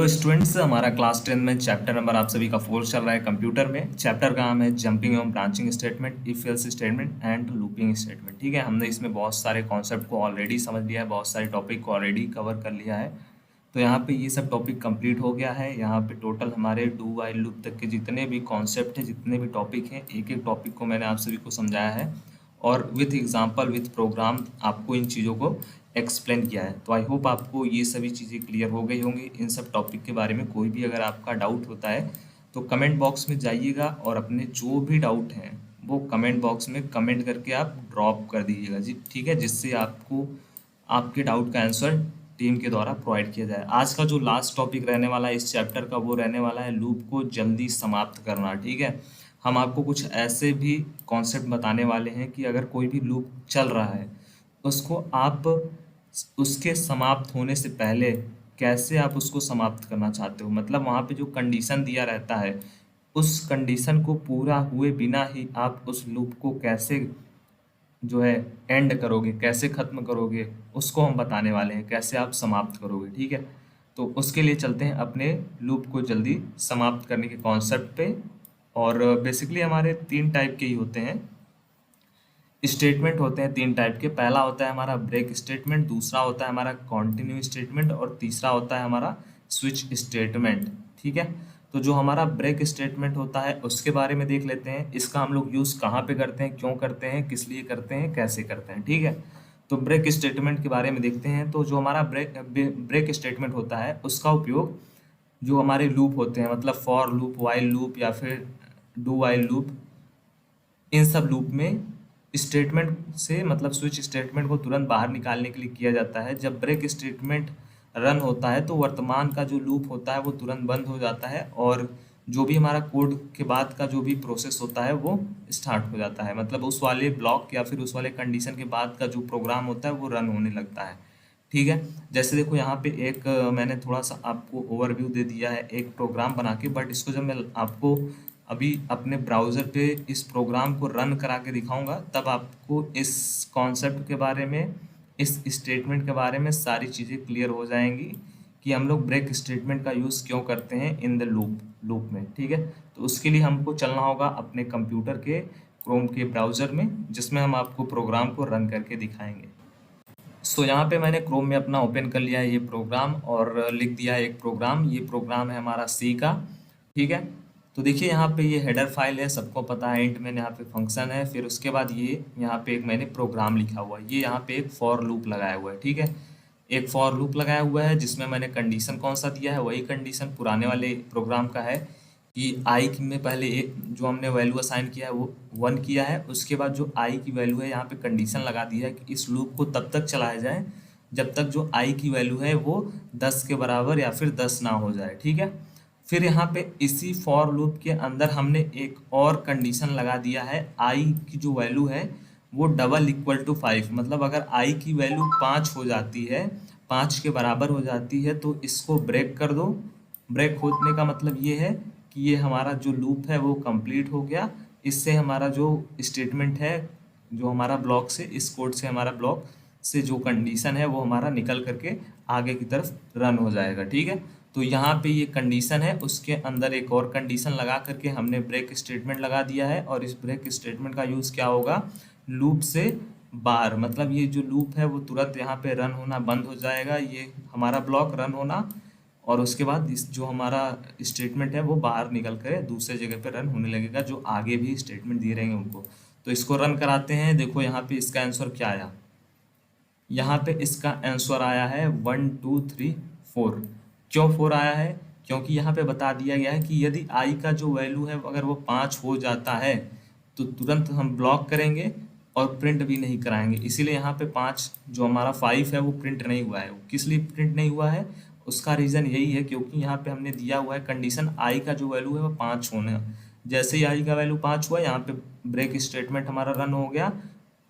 Students, हमारा class 10 में chapter number आप सभी का 4 चल रहा है कंप्यूटर में। चैप्टर का नाम है जंपिंग एवं branching statement, if else statement and looping statement. ठीक है, हमने इसमें बहुत सारे कॉन्सेप्ट को ऑलरेडी समझ लिया है, बहुत सारे टॉपिक को ऑलरेडी कवर कर लिया है। तो यहाँ पे ये सब टॉपिक कंप्लीट हो गया है। यहाँ पे टोटल हमारे डू वाइल लूप तक के जितने भी कॉन्सेप्ट हैं, जितने भी टॉपिक हैं, एक एक टॉपिक को मैंने आप सभी को समझाया है और विथ एग्जांपल विथ प्रोग्राम आपको इन चीज़ों को एक्सप्लेन किया है। तो आई होप आपको ये सभी चीज़ें क्लियर हो गई होंगी। इन सब टॉपिक के बारे में कोई भी अगर आपका डाउट होता है तो कमेंट बॉक्स में जाइएगा और अपने जो भी डाउट हैं वो कमेंट बॉक्स में कमेंट करके आप ड्रॉप कर दीजिएगा जी। ठीक है, जिससे आपको आपके डाउट का आंसर टीम के द्वारा प्रोवाइड किया जाए। आज का जो लास्ट टॉपिक रहने वाला है इस चैप्टर का, वो रहने वाला है लूप को जल्दी समाप्त करना। ठीक है, हम आपको कुछ ऐसे भी कॉन्सेप्ट बताने वाले हैं कि अगर कोई भी लूप चल रहा है उसको आप उसके समाप्त होने से पहले कैसे आप उसको समाप्त करना चाहते हो। मतलब वहाँ पे जो कंडीशन दिया रहता है उस कंडीशन को पूरा हुए बिना ही आप उस लूप को कैसे जो है एंड करोगे, कैसे ख़त्म करोगे, उसको हम बताने वाले हैं, कैसे आप समाप्त करोगे। ठीक है, तो उसके लिए चलते हैं अपने लूप को जल्दी समाप्त करने के कॉन्सेप्ट पे। और बेसिकली हमारे 3 टाइप के ही होते हैं स्टेटमेंट, होते हैं 3 टाइप के। पहला होता है हमारा ब्रेक स्टेटमेंट, दूसरा होता है हमारा कंटिन्यू स्टेटमेंट और तीसरा होता है हमारा स्विच स्टेटमेंट। ठीक है, तो जो हमारा ब्रेक स्टेटमेंट होता है उसके बारे में देख लेते हैं। इसका हम लोग यूज़ कहाँ पे करते हैं, क्यों करते हैं, किस लिए करते हैं, कैसे करते हैं। ठीक है, तो ब्रेक स्टेटमेंट के बारे में देखते हैं। तो जो हमारा ब्रेक स्टेटमेंट होता है उसका उपयोग जो हमारे लूप होते हैं, मतलब फॉर लूप, वाइल लूप या फिर डू वाइल लूप, इन सब लूप में स्टेटमेंट से मतलब स्विच स्टेटमेंट को तुरंत बाहर निकालने के लिए किया जाता है। जब ब्रेक स्टेटमेंट रन होता है तो वर्तमान का जो लूप होता है वो तुरंत बंद हो जाता है और जो भी हमारा कोड के बाद का जो भी प्रोसेस होता है वो स्टार्ट हो जाता है। मतलब उस वाले ब्लॉक या फिर उस वाले कंडीशन के बाद का जो प्रोग्राम होता है वो रन होने लगता है। ठीक है, जैसे देखो यहाँ पे एक मैंने थोड़ा सा आपको ओवरव्यू दे दिया है एक प्रोग्राम बना के, बट इसको जब मैं आपको अभी अपने ब्राउज़र पे इस प्रोग्राम को रन करा के दिखाऊंगा तब आपको इस कॉन्सेप्ट के बारे में, इस स्टेटमेंट के बारे में सारी चीज़ें क्लियर हो जाएंगी कि हम लोग ब्रेक स्टेटमेंट का यूज़ क्यों करते हैं इन द लूप में। ठीक है, तो उसके लिए हमको चलना होगा अपने कंप्यूटर के क्रोम के ब्राउज़र में, जिसमें हम आपको प्रोग्राम को रन करके दिखाएंगे। सो यहाँ पे मैंने क्रोम में अपना ओपन कर लिया है ये प्रोग्राम और लिख दिया है एक प्रोग्राम। ये प्रोग्राम है हमारा सी का। ठीक है, तो देखिए यहाँ पे ये हेडर फाइल है, सबको पता है। इंट मैंने यहाँ पे फंक्शन है, फिर उसके बाद ये यहाँ पे एक मैंने प्रोग्राम लिखा हुआ है। ये यहाँ पे एक फॉर लूप लगाया हुआ है। ठीक है, एक फॉर लूप लगाया हुआ है जिसमें मैंने कंडीशन कौन सा दिया है, वही कंडीशन पुराने वाले प्रोग्राम का है कि आई में पहले एक जो हमने वैल्यू असाइन किया है वो 1 किया है। उसके बाद जो आई की वैल्यू है यहाँ पे कंडीशन लगा दी है कि इस लूप को तब तक चलाया जाए जब तक जो आई की वैल्यू है वो 10 के बराबर या फिर 10 ना हो जाए। ठीक है, फिर यहाँ पे इसी फॉर लूप के अंदर हमने एक और कंडीशन लगा दिया है, आई की जो वैल्यू है वो डबल इक्वल टू 5। मतलब अगर आई की वैल्यू 5 हो जाती है, 5 के बराबर हो जाती है तो इसको ब्रेक कर दो। ब्रेक होने का मतलब ये है कि ये हमारा जो लूप है वो कंप्लीट हो गया। इससे हमारा जो स्टेटमेंट है, जो हमारा ब्लॉक से, इस कोड से हमारा ब्लॉक से जो कंडीशन है वो हमारा निकल करके आगे की तरफ रन हो जाएगा। ठीक है, तो यहाँ पे ये कंडीशन है, उसके अंदर एक और कंडीशन लगा करके हमने ब्रेक स्टेटमेंट लगा दिया है। और इस ब्रेक स्टेटमेंट का यूज़ क्या होगा, लूप से बाहर, मतलब ये जो लूप है वो तुरंत यहाँ पे रन होना बंद हो जाएगा, ये हमारा ब्लॉक रन होना, और उसके बाद इस जो हमारा स्टेटमेंट है वो बाहर निकल कर दूसरे जगह पे रन होने लगेगा, जो आगे भी स्टेटमेंट दिए रहेंगे उनको। तो इसको रन कराते हैं। देखो यहाँ पे इसका आंसर क्या आया, यहाँ पे इसका आंसर आया है 1 2 3 4। क्यों 4 आया है, क्योंकि यहाँ पे बता दिया गया है कि यदि आई का जो वैल्यू है अगर वो 5 हो जाता है तो तुरंत हम ब्लॉक करेंगे और प्रिंट भी नहीं कराएंगे। इसीलिए यहाँ पे 5 जो हमारा 5 है वो प्रिंट नहीं हुआ है। किस लिए प्रिंट नहीं हुआ है, उसका रीज़न यही है क्योंकि यहाँ पे हमने दिया हुआ है कंडीशन आई का जो वैल्यू है वो 5 होना। जैसे ही आई का वैल्यू 5 हुआ यहाँ पे ब्रेक स्टेटमेंट हमारा रन हो गया,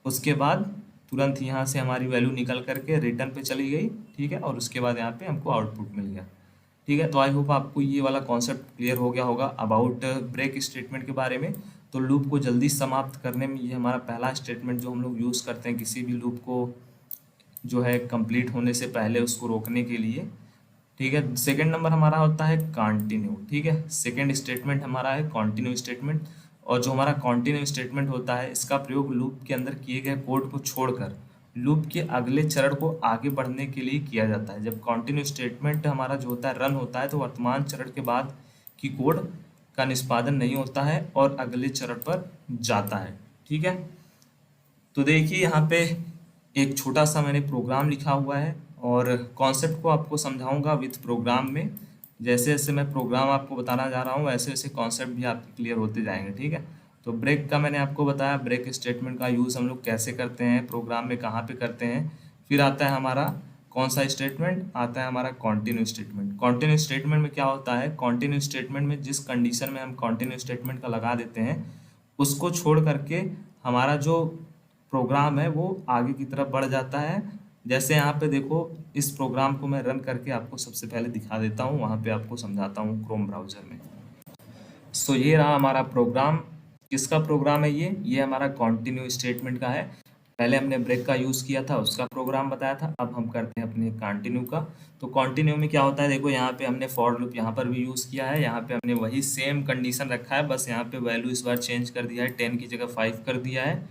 उसके बाद तुरंत यहाँ से हमारी वैल्यू निकल करके रिटर्न पे चली गई। ठीक है, और उसके बाद यहाँ पे हमको आउटपुट मिल गया। ठीक है, तो आई होप आपको ये वाला कॉन्सेप्ट क्लियर हो गया होगा अबाउट ब्रेक स्टेटमेंट के बारे में। तो लूप को जल्दी समाप्त करने में ये हमारा पहला स्टेटमेंट जो हम लोग यूज़ करते हैं किसी भी लूप को जो है कंप्लीट होने से पहले उसको रोकने के लिए। ठीक है। सेकंड नंबर हमारा होता है कंटिन्यू। ठीक है, सेकंड स्टेटमेंट हमारा है कंटिन्यू स्टेटमेंट। और जो हमारा कंटिन्यू स्टेटमेंट होता है इसका प्रयोग लूप के अंदर किए गए कोड को छोड़कर लूप के अगले चरण को आगे बढ़ने के लिए किया जाता है। जब कंटिन्यू स्टेटमेंट हमारा जो होता है रन होता है तो वर्तमान चरण के बाद की कोड का निष्पादन नहीं होता है और अगले चरण पर जाता है। ठीक है, तो देखिए यहाँ पे एक छोटा सा मैंने प्रोग्राम लिखा हुआ है और कॉन्सेप्ट को आपको समझाऊंगा विथ प्रोग्राम में। जैसे जैसे मैं प्रोग्राम आपको बताना जा रहा हूँ वैसे वैसे कॉन्सेप्ट भी आपके क्लियर होते जाएंगे। ठीक है, तो ब्रेक का मैंने आपको बताया, ब्रेक स्टेटमेंट का यूज़ हम लोग कैसे करते हैं प्रोग्राम में, कहाँ पे करते हैं। फिर आता है हमारा कौन सा स्टेटमेंट, आता है हमारा कॉन्टिन्यू स्टेटमेंट। कॉन्टिन्यू स्टेटमेंट में क्या होता है, कॉन्टिन्यू स्टेटमेंट में जिस कंडीशन में हम कॉन्टिन्यू स्टेटमेंट का लगा देते हैं उसको छोड़ करके हमारा जो प्रोग्राम है वो आगे की तरफ बढ़ जाता है। जैसे यहाँ पे देखो, इस प्रोग्राम को मैं रन करके आपको सबसे पहले दिखा देता हूँ, वहाँ पे आपको समझाता हूँ क्रोम ब्राउज़र में। सो ये रहा हमारा प्रोग्राम। किसका प्रोग्राम है ये हमारा कंटिन्यू स्टेटमेंट का है। पहले हमने ब्रेक का यूज़ किया था, उसका प्रोग्राम बताया था। अब हम करते हैं अपने कंटिन्यू का। तो कंटिन्यू में क्या होता है, देखो यहाँ पे हमने फॉर लूप यहाँ पर भी यूज़ किया है। यहाँ पे हमने वही सेम कंडीशन रखा है, बस यहाँ पे वैल्यू इस बार चेंज कर दिया है, 10 की जगह 5 कर दिया है।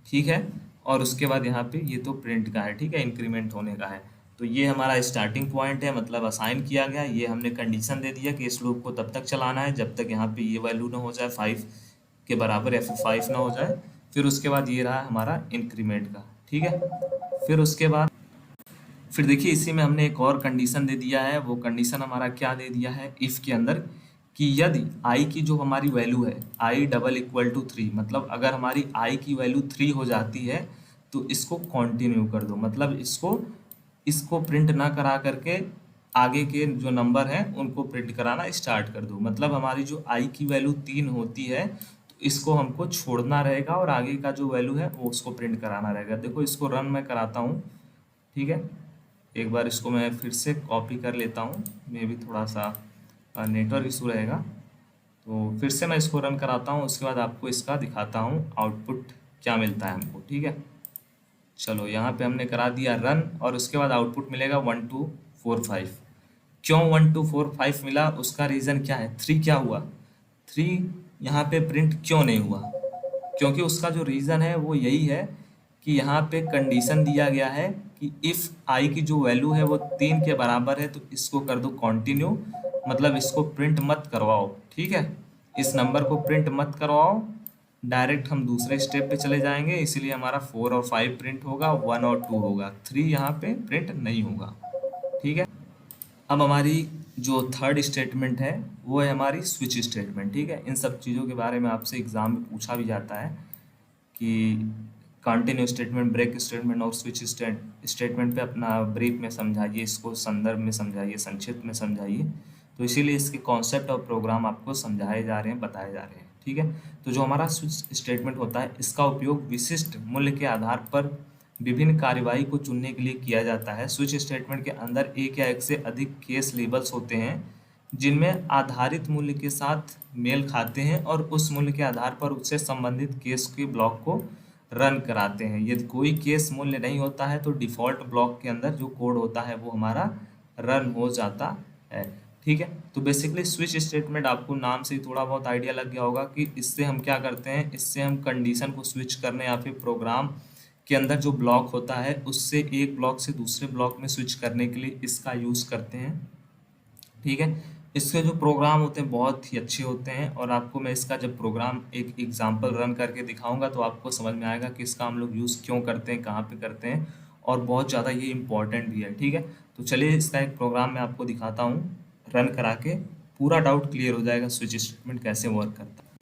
ठीक है, और उसके बाद यहाँ पे ये तो प्रिंट का है, ठीक है, इंक्रीमेंट होने का है। तो ये हमारा स्टार्टिंग पॉइंट है, मतलब असाइन किया गया। ये हमने कंडीशन दे दिया कि इस लूप को तब तक चलाना है जब तक यहाँ पे ये वैल्यू ना हो जाए 5 के बराबर या फिर 5 ना हो जाए। फिर उसके बाद ये रहा हमारा इंक्रीमेंट का। ठीक है, फिर उसके बाद फिर देखिए इसी में हमने एक और कंडीशन दे दिया है। वो कंडीशन हमारा क्या दे दिया है, इफ़ के अंदर, कि यदि i की जो हमारी वैल्यू है i डबल इक्वल टू 3, मतलब अगर हमारी i की वैल्यू 3 हो जाती है तो इसको कंटिन्यू कर दो। मतलब इसको प्रिंट ना करा करके आगे के जो नंबर हैं उनको प्रिंट कराना स्टार्ट कर दो। मतलब हमारी जो i की वैल्यू 3 होती है तो इसको हमको छोड़ना रहेगा और आगे का जो वैल्यू है वो उसको प्रिंट कराना रहेगा। देखो इसको रन मैं कराता हूँ। ठीक है, एक बार इसको मैं फिर से कॉपी कर लेता हूँ, मे भी थोड़ा सा नेटवर्क इशू रहेगा। तो फिर से मैं इसको रन कराता हूँ, उसके बाद आपको इसका दिखाता हूँ आउटपुट क्या मिलता है हमको। ठीक है, चलो यहाँ पे हमने करा दिया रन और उसके बाद आउटपुट मिलेगा 1 2 4 5। क्यों 1 2 4 5 मिला, उसका रीज़न क्या है, 3 क्या हुआ, 3 यहाँ पे प्रिंट क्यों नहीं हुआ, क्योंकि उसका जो रीज़न है वो यही है कि यहाँ पे कंडीशन दिया गया है कि इफ़ आई की जो वैल्यू है वो 3 के बराबर है तो इसको कर दो कंटिन्यू, मतलब इसको प्रिंट मत करवाओ। ठीक है, इस नंबर को प्रिंट मत करवाओ, डायरेक्ट हम दूसरे स्टेप पे चले जाएंगे। इसलिए हमारा 4 और 5 प्रिंट होगा, 1 और 2 होगा, 3 यहाँ पे प्रिंट नहीं होगा। ठीक है, अब हमारी जो थर्ड स्टेटमेंट है वो है हमारी स्विच स्टेटमेंट। ठीक है, इन सब चीज़ों के बारे में आपसे एग्जाम में पूछा भी जाता है कि कंटिन्यू स्टेटमेंट, ब्रेक स्टेटमेंट और स्विच स्टेटमेंट पे अपना ब्रीफ में समझाइए, इसको संदर्भ में समझाइए, संक्षिप्त में समझाइए। तो इसीलिए इसके कॉन्सेप्ट और प्रोग्राम आपको समझाए जा रहे हैं, बताए जा रहे हैं। ठीक है, तो जो हमारा स्विच स्टेटमेंट होता है इसका उपयोग विशिष्ट मूल्य के आधार पर विभिन्न कार्यवाही को चुनने के लिए किया जाता है। स्विच स्टेटमेंट के अंदर एक या एक से अधिक केस लेबल्स होते हैं जिनमें आधारित मूल्य के साथ मेल खाते हैं और उस मूल्य के आधार पर उससे संबंधित केस के ब्लॉक को रन कराते हैं। यदि कोई केस मूल्य नहीं होता है तो डिफ़ॉल्ट ब्लॉक के अंदर जो कोड होता है वो हमारा रन हो जाता है। ठीक है, तो बेसिकली स्विच स्टेटमेंट आपको नाम से ही थोड़ा बहुत आइडिया लग गया होगा कि इससे हम क्या करते हैं, इससे हम कंडीशन को स्विच करने या फिर प्रोग्राम के अंदर जो ब्लॉक होता है उससे एक ब्लॉक से दूसरे ब्लॉक में स्विच करने के लिए इसका यूज़ करते हैं। ठीक है, इसके जो प्रोग्राम होते हैं बहुत ही अच्छे होते हैं और आपको मैं इसका जब प्रोग्राम एक एग्जांपल रन करके दिखाऊंगा तो आपको समझ में आएगा कि इसका हम लोग यूज़ क्यों करते हैं, कहाँ पे करते हैं, और बहुत ज़्यादा ये इम्पॉर्टेंट भी है। ठीक है, तो चलिए इसका एक प्रोग्राम मैं आपको दिखाता हूँ रन करा के, पूरा डाउट क्लियर हो जाएगा स्विच स्टेटमेंट कैसे वर्क करता है।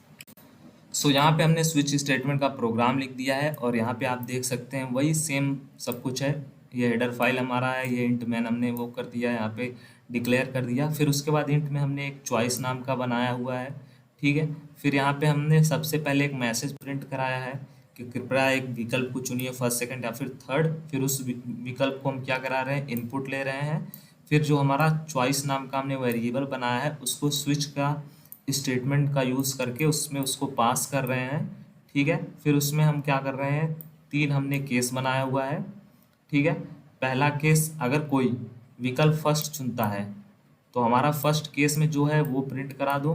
सो यहाँ पे हमने स्विच स्टेटमेंट का प्रोग्राम लिख दिया है और यहाँ पे आप देख सकते हैं वही सेम सब कुछ है। ये हेडर फाइल हमारा है, ये इंट मैन हमने वो कर दिया है, यहाँ पे डिक्लेयर कर दिया। फिर उसके बाद इंट में हमने एक चॉइस नाम का बनाया हुआ है। ठीक है, फिर यहाँ पे हमने सबसे पहले एक मैसेज प्रिंट कराया है कि कृपया एक विकल्प को चुनिए, फर्स्ट सेकंड या फिर थर्ड। फिर उस विकल्प को हम क्या करा रहे हैं, इनपुट ले रहे हैं। फिर जो हमारा चॉइस नाम का हमने वेरिएबल बनाया है उसको स्विच का स्टेटमेंट का यूज़ करके उसमें उसको पास कर रहे हैं। ठीक है, फिर उसमें हम क्या कर रहे हैं, 3 हमने केस बनाया हुआ है। ठीक है, पहला केस, अगर कोई विकल्प फर्स्ट चुनता है तो हमारा फर्स्ट केस में जो है वो प्रिंट करा दो,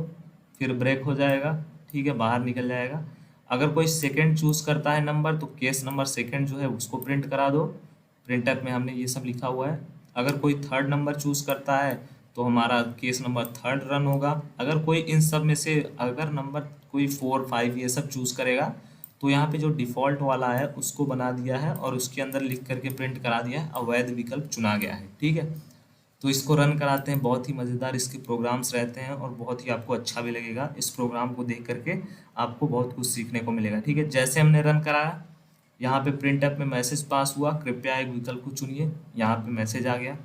फिर ब्रेक हो जाएगा, ठीक है, बाहर निकल जाएगा। अगर कोई सेकंड चूज करता है नंबर, तो केस नंबर सेकंड जो है उसको प्रिंट करा दो, प्रिंटर में हमने ये सब लिखा हुआ है। अगर कोई थर्ड नंबर चूज करता है तो हमारा केस नंबर थर्ड रन होगा। अगर कोई इन सब में से अगर नंबर कोई 4 5 ये सब चूज करेगा, तो यहाँ पे जो डिफ़ॉल्ट वाला है उसको बना दिया है और उसके अंदर लिख करके प्रिंट करा दिया है, अवैध विकल्प चुना गया है, ठीक है। तो इसको रन कराते हैं, बहुत ही मज़ेदार इसके प्रोग्राम्स रहते हैं और बहुत ही आपको अच्छा भी लगेगा। इस प्रोग्राम को देख करके आपको बहुत कुछ सीखने को मिलेगा, ठीक है। जैसे हमने रन कराया, यहाँ पे प्रिंट ऐप में मैसेज पास हुआ, कृपया एक विकल्प को चुनिए, यहाँ पे मैसेज आ गया।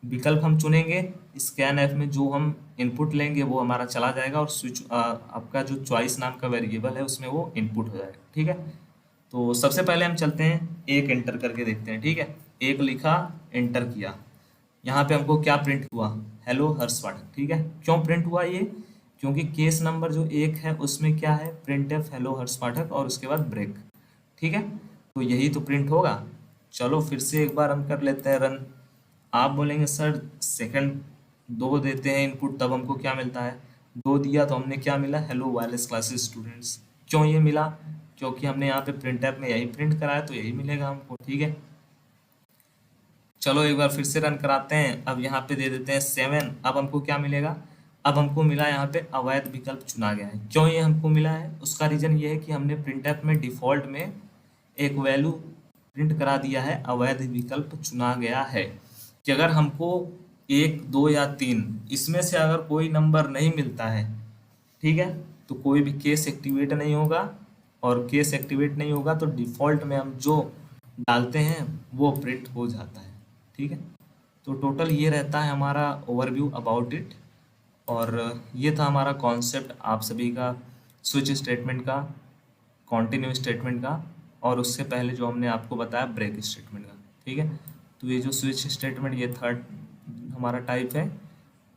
विकल्प हम चुनेंगे, स्कैन ऐप में जो हम इनपुट लेंगे वो हमारा चला जाएगा और स्विच आपका जो चॉइस नाम का वेरिएबल है उसमें वो इनपुट हो जाएगा, ठीक है। तो सबसे पहले हम चलते हैं, एक एंटर करके देखते हैं, ठीक है। एक लिखा, एंटर किया, यहाँ पे हमको क्या प्रिंट हुआ, हेलो हर्ष पाठक, ठीक है। क्यों प्रिंट हुआ ये, क्योंकि केस नंबर जो एक है उसमें क्या है, प्रिंट एफ हेलो हर्ष पाठक और उसके बाद ब्रेक, ठीक है। तो यही तो प्रिंट होगा। चलो फिर से एक बार हम कर लेते हैं रन। आप बोलेंगे सर सेकंड 2 देते हैं इनपुट तब हमको क्या मिलता है, 2 दिया तो हमने क्या मिला, हेलो वायरलेस क्लासेस स्टूडेंट्स। क्यों ये मिला, क्योंकि हमने यहाँ पे प्रिंट ऐप में यही प्रिंट कराया तो यही मिलेगा हमको, ठीक है। चलो एक बार फिर से रन कराते हैं। अब यहाँ पे दे देते हैं 7। अब हमको क्या मिलेगा, अब हमको मिला यहाँ पे अवैध विकल्प चुना गया है। क्यों ये हमको मिला है, उसका रीजन ये है कि हमने प्रिंट ऐप में डिफॉल्ट में एक वैल्यू प्रिंट करा दिया है, अवैध विकल्प चुना गया है। कि अगर हमको 1 2 या 3 इसमें से अगर कोई नंबर नहीं मिलता है, ठीक है, तो कोई भी केस एक्टिवेट नहीं होगा, और केस एक्टिवेट नहीं होगा तो डिफॉल्ट में हम जो डालते हैं वो प्रिंट हो जाता है, ठीक है। तो टोटल ये रहता है हमारा ओवरव्यू अबाउट इट, और ये था हमारा कॉन्सेप्ट आप सभी का स्विच स्टेटमेंट का, कॉन्टिन्यू स्टेटमेंट का, और उससे पहले जो हमने आपको बताया ब्रेक स्टेटमेंट का, ठीक है। तो ये जो स्विच स्टेटमेंट ये थर्ड हमारा टाइप है,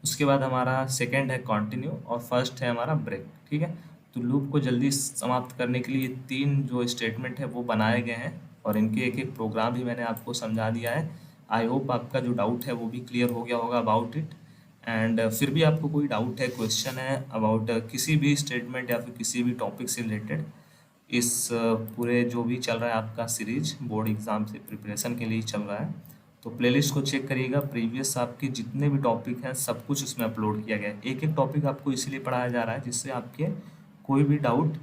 उसके बाद हमारा सेकंड है कॉन्टिन्यू और फर्स्ट है हमारा ब्रेक, ठीक है। तो लूप को जल्दी समाप्त करने के लिए 3 जो स्टेटमेंट है वो बनाए गए हैं और इनके एक एक प्रोग्राम भी मैंने आपको समझा दिया है। आई होप आपका जो डाउट है वो भी क्लियर हो गया होगा अबाउट इट। एंड फिर भी आपको कोई डाउट है, क्वेश्चन है अबाउट किसी भी स्टेटमेंट या फिर किसी भी टॉपिक से रिलेटेड, इस पूरे जो भी चल रहा है आपका सीरीज बोर्ड एग्ज़ाम से प्रिपरेशन के लिए चल रहा है, तो प्लेलिस्ट को चेक करिएगा। प्रीवियस आपके जितने भी टॉपिक हैं सब कुछ उसमें अपलोड किया गया है। एक एक टॉपिक आपको इसलिए पढ़ाया जा रहा है जिससे आपके कोई भी डाउट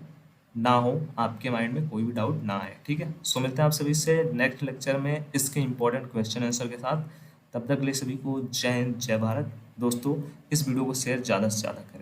ना हो, आपके माइंड में कोई भी डाउट ना आए, ठीक है। सो मिलते हैं आप सभी से नेक्स्ट लेक्चर में इसके इंपॉर्टेंट क्वेश्चन आंसर के साथ। तब तक के लिए सभी को जय हिंद, जय भारत। दोस्तों इस वीडियो को शेयर ज़्यादा से ज़्यादा करें।